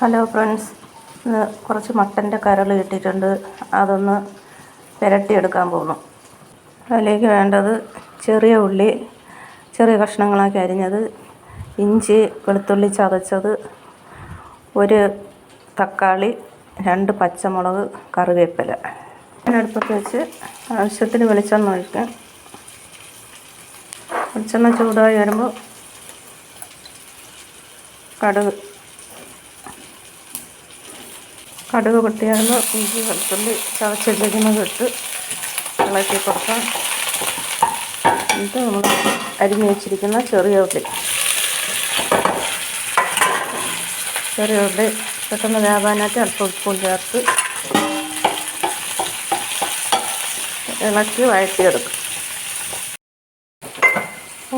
Hello friends, കുറച്ച് മട്ടൻ്റെ കരൾ കിട്ടിയിട്ടുണ്ട്. അതൊന്ന് പുരട്ടിയെടുക്കാൻ പോകുന്നു. അതിലേക്ക് വേണ്ടത് ചെറിയ ഉള്ളി ചെറിയ കഷ്ണങ്ങളാക്കി അരിഞ്ഞത്, ഇഞ്ചി വെളുത്തുള്ളി ചതച്ചത്, ഒരു തക്കാളി, 2 പച്ചമുളക്, കറിവേപ്പില. അടുപ്പത്ത് വെച്ച് ആവശ്യത്തിന് വെളിച്ചെണ്ണ ഒഴിക്കാം. വെളിച്ചെണ്ണ ചൂടായി വരുമ്പോൾ കടുക് പൊട്ടിയാകുമ്പോൾ ഇഞ്ചി വെളുത്തുള്ളി ചതച്ചിരിക്കുന്നത് ഇട്ട് ഇളക്കി കൊടുക്കാം. എന്നിട്ട് നമ്മൾ അരിഞ്ഞു വെച്ചിരിക്കുന്ന ചെറിയ ഉള്ളി പെട്ടെന്ന് വേവാനായിട്ട് അല്പം ഉപ്പും ചേർത്ത് ഇളക്കി വഴറ്റിയെടുക്കും.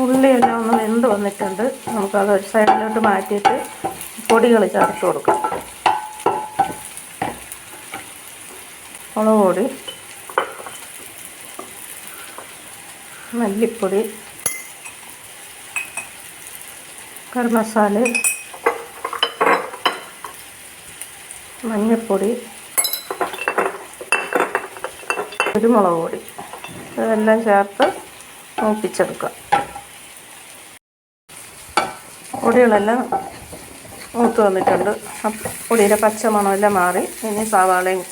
ഉള്ളിയെല്ലാം ഒന്ന് വെന്ത് വന്നിട്ടുണ്ട്. നമുക്കത് ഒരു സൈഡിലോട്ട് മാറ്റിയിട്ട് പൊടികൾ ചേർത്ത് കൊടുക്കാം. മുളക് പൊടി, മല്ലിപ്പൊടി, ഗരം മസാല, മഞ്ഞൾപ്പൊടി, കുരുമുളക് പൊടി, ഇതെല്ലാം ചേർത്ത് മൂപ്പിച്ചെടുക്കുക. പൊടികളെല്ലാം മൂത്ത് വന്നിട്ടുണ്ട്. പൊടിയുടെ പച്ചമണമെല്ലാം മാറി. ഇനി സവാളയും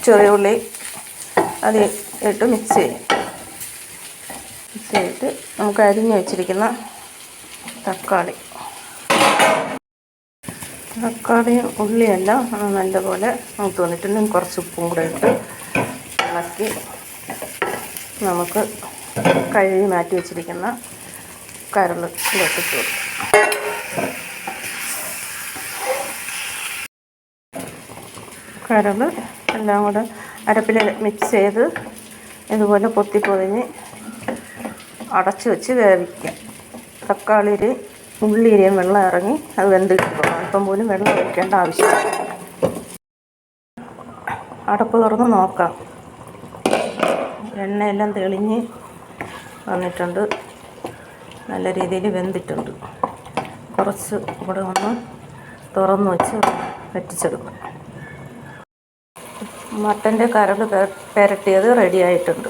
ചെറിയ ഉള്ളി അത് ഇട്ട് മിക്സ് ചെയ്തിട്ട് നമുക്ക് അരിഞ്ഞ് വെച്ചിരിക്കുന്ന തക്കാളിയും ഉള്ളിയെല്ലാം നല്ലപോലെ മൂത്ത് വന്നിട്ടുണ്ട്. കുറച്ച് ഉപ്പും കൂടെ ഇട്ട് ഇളക്കി നമുക്ക് കഴുകി മാറ്റി വെച്ചിരിക്കുന്ന കരളിലേക്ക് ഇട്ട് കൊടുക്കും. കരൾ എല്ലാം കൂടെ അരപ്പിൽ മിക്സ് ചെയ്ത് ഇതുപോലെ പൊതിഞ്ഞ് അടച്ച് വെച്ച് വേവിക്കുക. തക്കാളിയിൽ ഉള്ളിയിലും വെള്ളം ഇറങ്ങി അത് വെന്തിട്ട് അല്പം പോലും വെള്ളം ഒഴിക്കേണ്ട ആവശ്യമില്ല. അടപ്പ് തുറന്ന് നോക്കാം. എണ്ണയെല്ലാം തെളിഞ്ഞ് വന്നിട്ടുണ്ട്. നല്ല രീതിയിൽ വെന്തിട്ടുണ്ട്. കുറച്ച് ഇവിടെ ഒന്ന് തുറന്ന് വെച്ച് വറ്റിച്ചെടുക്കും. മട്ടൻ്റെ കരൾ പുരട്ടിയത് റെഡി ആയിട്ടുണ്ട്.